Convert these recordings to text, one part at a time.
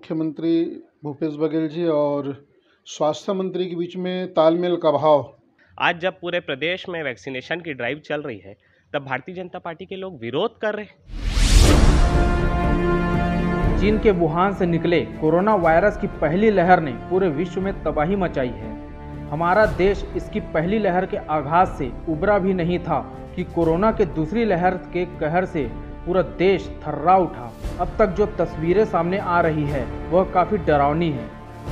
मुख्यमंत्री भूपेश बघेल जी और स्वास्थ्य मंत्री के बीच में तालमेल का अभाव। आज जब पूरे प्रदेश में वैक्सीनेशन की ड्राइव चल रही है, तब भारतीय जनता पार्टी के लोग विरोध कर रहे हैं। चीन के वुहान से निकले कोरोना वायरस की पहली लहर ने पूरे विश्व में तबाही मचाई है। हमारा देश इसकी पहली लहर के आगाज से उबरा भी नहीं था कि कोरोना के दूसरी लहर के कहर से पूरा देश थर्रा उठा। अब तक जो तस्वीरें सामने आ रही है वह काफ़ी डरावनी है।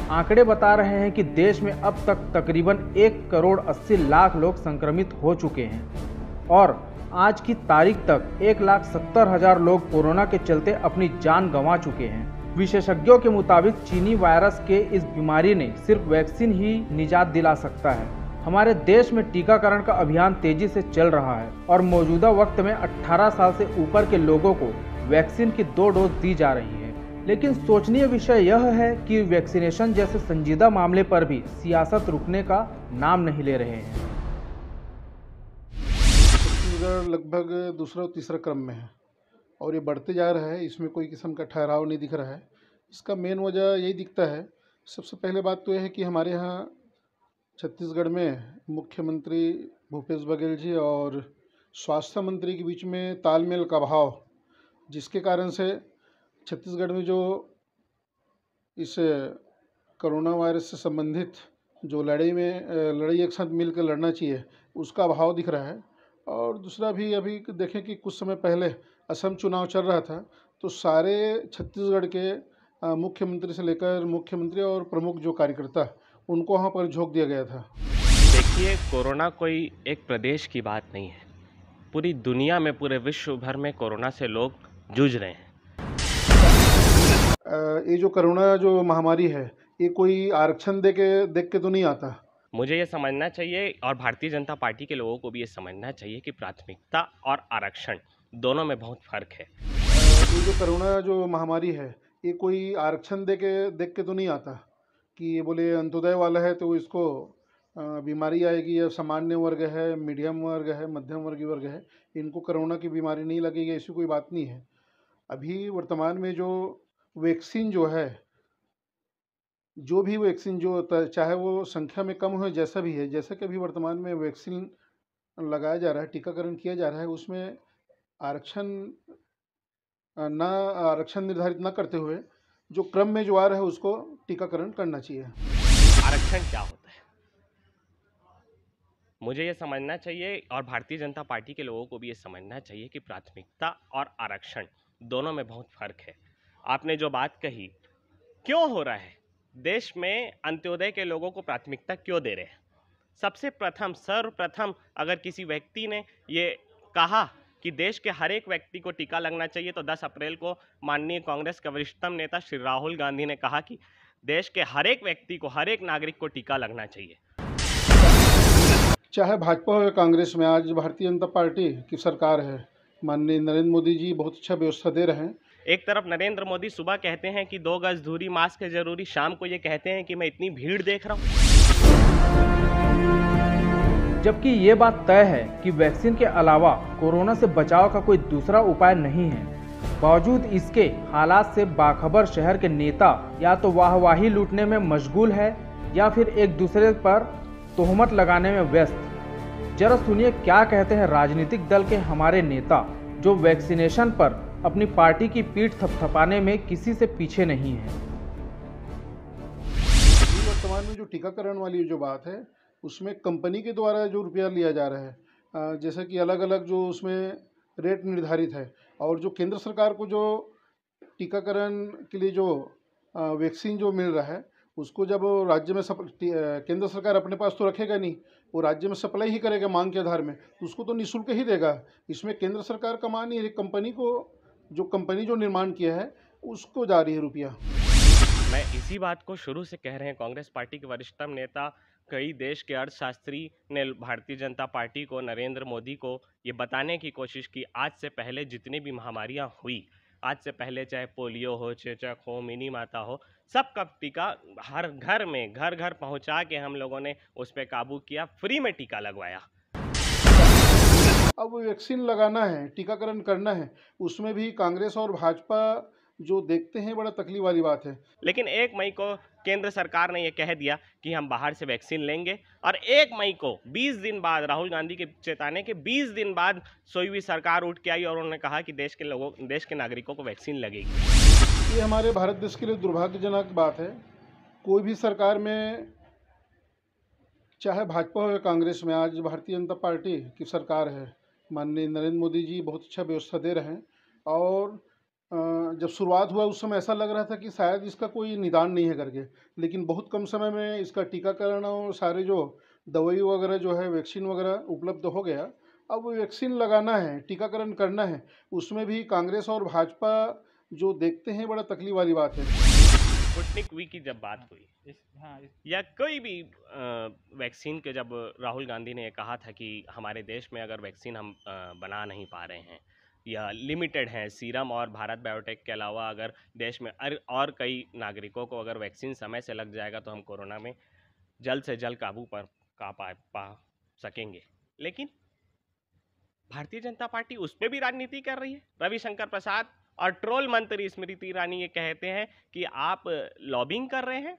आंकड़े बता रहे हैं कि देश में अब तक तकरीबन 1,80,00,000 लोग संक्रमित हो चुके हैं और आज की तारीख तक 1,70,000 लोग कोरोना के चलते अपनी जान गंवा चुके हैं। विशेषज्ञों के मुताबिक चीनी वायरस के इस बीमारी ने सिर्फ वैक्सीन ही निजात दिला सकता है। हमारे देश में टीकाकरण का अभियान तेजी से चल रहा है और मौजूदा वक्त में 18 साल से ऊपर के लोगों को वैक्सीन की 2 डोज दी जा रही है। लेकिन सोचनीय विषय यह है कि वैक्सीनेशन जैसे संजीदा मामले पर भी सियासत रुकने का नाम नहीं ले रहे हैं। छत्तीसगढ़ लगभग दूसरा और तीसरा क्रम में है और ये बढ़ते जा रहा है। इसमें कोई किस्म का ठहराव नहीं दिख रहा है। इसका मेन वजह यही दिखता है। सबसे पहले बात तो यह है कि हमारे यहाँ छत्तीसगढ़ में मुख्यमंत्री भूपेश बघेल जी और स्वास्थ्य मंत्री के बीच में तालमेल का अभाव, जिसके कारण से छत्तीसगढ़ में जो इस कोरोना वायरस से संबंधित जो लड़ाई एक साथ मिलकर लड़ना चाहिए, उसका अभाव दिख रहा है। और दूसरा भी अभी देखें कि कुछ समय पहले असम चुनाव चल रहा था, तो सारे छत्तीसगढ़ के मुख्यमंत्री से लेकर मुख्यमंत्री और प्रमुख जो कार्यकर्ता, उनको वहाँ पर झोंक दिया गया था। देखिए, कोरोना कोई एक प्रदेश की बात नहीं है। पूरी दुनिया में, पूरे विश्व भर में कोरोना से लोग जूझ रहे हैं। ये जो कोरोना जो महामारी है, ये कोई आरक्षण देख के तो नहीं आता। मुझे ये समझना चाहिए और भारतीय जनता पार्टी के लोगों को भी ये समझना चाहिए कि प्राथमिकता और आरक्षण दोनों में बहुत फर्क है। ये जो कोरोना जो महामारी है, ये कोई आरक्षण देख के तो नहीं आता कि ये बोले अंत्योदय वाला है तो इसको बीमारी आएगी, या सामान्य वर्ग है, मीडियम वर्ग है, मध्यम वर्गीय वर्ग है, इनको कोरोना की बीमारी नहीं लगेगी, ऐसी कोई बात नहीं है। अभी वर्तमान में जो वैक्सीन जो है, जो भी वैक्सीन जो चाहे वो संख्या में कम हो, जैसा भी है, जैसा कि अभी वर्तमान में वैक्सीन लगाया जा रहा है, टीकाकरण किया जा रहा है, उसमें आरक्षण निर्धारित न करते हुए जो क्रम में जो आ रहा है उसको टीकाकरण करना चाहिए। आरक्षण क्या होता है, मुझे ये समझना चाहिए और भारतीय जनता पार्टी के लोगों को भी ये समझना चाहिए कि प्राथमिकता और आरक्षण दोनों में बहुत फर्क है। आपने जो बात कही, क्यों हो रहा है, देश में अंत्योदय के लोगों को प्राथमिकता क्यों दे रहे हैं? सर्वप्रथम अगर किसी व्यक्ति ने ये कहा कि देश के हर एक व्यक्ति को टीका लगना चाहिए, तो 10 अप्रैल को माननीय कांग्रेस के वरिष्ठतम नेता श्री राहुल गांधी ने कहा कि देश के हर एक व्यक्ति को, हर एक नागरिक को टीका लगना चाहिए। चाहे भाजपा हो या कांग्रेस में, आज भारतीय जनता पार्टी की सरकार है। माननीय नरेंद्र मोदी जी बहुत अच्छा व्यवस्था दे रहे हैं। एक तरफ नरेंद्र मोदी सुबह कहते हैं कि 2 गज दूरी, मास्क है जरूरी, शाम को ये कहते हैं कि मैं इतनी भीड़ देख रहा हूँ। जबकि ये बात तय है कि वैक्सीन के अलावा कोरोना से बचाव का कोई दूसरा उपाय नहीं है। बावजूद इसके हालात से बाखबर शहर के नेता या तो वाहवाही लूटने में मशगूल है या फिर एक दूसरे पर तोहमत लगाने में व्यस्त। जरा सुनिए क्या कहते हैं राजनीतिक दल के हमारे नेता, जो वैक्सीनेशन पर अपनी पार्टी की पीठ थपथपाने में किसी से पीछे नहीं है। वर्तमान में जो टीकाकरण वाली जो बात है, उसमें कंपनी के द्वारा जो रुपया लिया जा रहा है, जैसे कि अलग अलग जो उसमें रेट निर्धारित है, और जो केंद्र सरकार को जो टीकाकरण के लिए जो वैक्सीन जो मिल रहा है, उसको जब राज्य में केंद्र सरकार अपने पास तो रखेगा नहीं, वो राज्य में सप्लाई ही करेगा मांग के आधार में, तो उसको तो निःशुल्क ही देगा। इसमें केंद्र सरकार का मान नहीं है, कंपनी जो निर्माण किया है उसको जा रही है रुपया। मैं इसी बात को शुरू से कह रहे हैं, कांग्रेस पार्टी के वरिष्ठतम नेता, कई देश के अर्थशास्त्री ने भारतीय जनता पार्टी को, नरेंद्र मोदी को ये बताने की कोशिश की, आज से पहले जितनी भी महामारियां हुई, आज से पहले चाहे पोलियो हो, चेचक हो, मिनी माता हो, सबका टीका हर घर में, घर घर पहुंचा के हम लोगों ने उस पर काबू किया, फ्री में टीका लगवाया। अब वैक्सीन लगाना है, टीकाकरण करना है, उसमें भी कांग्रेस और भाजपा जो देखते हैं बड़ा तकलीफ वाली बात है। लेकिन 1 मई को केंद्र सरकार ने ये कह दिया कि हम बाहर से वैक्सीन लेंगे, और 1 मई को 20 दिन बाद, राहुल गांधी के चेताने के 20 दिन बाद सोई हुई सरकार उठ के आई और उन्होंने कहा कि देश के नागरिकों को वैक्सीन लगेगी। ये हमारे भारत देश के लिए दुर्भाग्यजनक बात है। कोई भी सरकार में, चाहे भाजपा हो या कांग्रेस में, आज भारतीय जनता पार्टी की सरकार है। माननीय नरेंद्र मोदी जी बहुत अच्छा व्यवस्था दे रहे हैं, और जब शुरुआत हुआ उस समय ऐसा लग रहा था कि शायद इसका कोई निदान नहीं है करके, लेकिन बहुत कम समय में इसका टीकाकरण और सारे जो दवाई वगैरह जो है, वैक्सीन वगैरह उपलब्ध हो गया। अब वो वैक्सीन लगाना है, टीकाकरण करना है, उसमें भी कांग्रेस और भाजपा जो देखते हैं बड़ा तकलीफ वाली बात है। स्पुतनिक वी की जब बात हुई या कोई भी वैक्सीन के, जब राहुल गांधी ने कहा था कि हमारे देश में अगर वैक्सीन हम बना नहीं पा रहे हैं या लिमिटेड हैं, सीरम और भारत बायोटेक के अलावा अगर देश में और कई नागरिकों को अगर वैक्सीन समय से लग जाएगा तो हम कोरोना में जल्द से जल्द काबू पा सकेंगे। लेकिन भारतीय जनता पार्टी उस पर भी राजनीति कर रही है। रविशंकर प्रसाद और ट्रोल मंत्री स्मृति ईरानी ये कहते हैं कि आप लॉबिंग कर रहे हैं।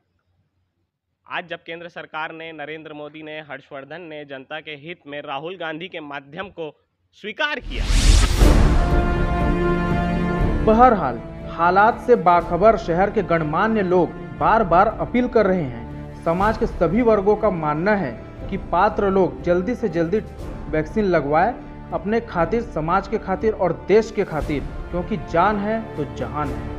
आज जब केंद्र सरकार ने, नरेंद्र मोदी ने, हर्षवर्धन ने जनता के हित में राहुल गांधी के माध्यम को स्वीकार किया। बहरहाल हालात से बाखबर शहर के गणमान्य लोग बार बार अपील कर रहे हैं। समाज के सभी वर्गों का मानना है कि पात्र लोग जल्दी से जल्दी वैक्सीन लगवाएं, अपने खातिर, समाज के खातिर और देश के खातिर, क्योंकि जान है तो जहान है।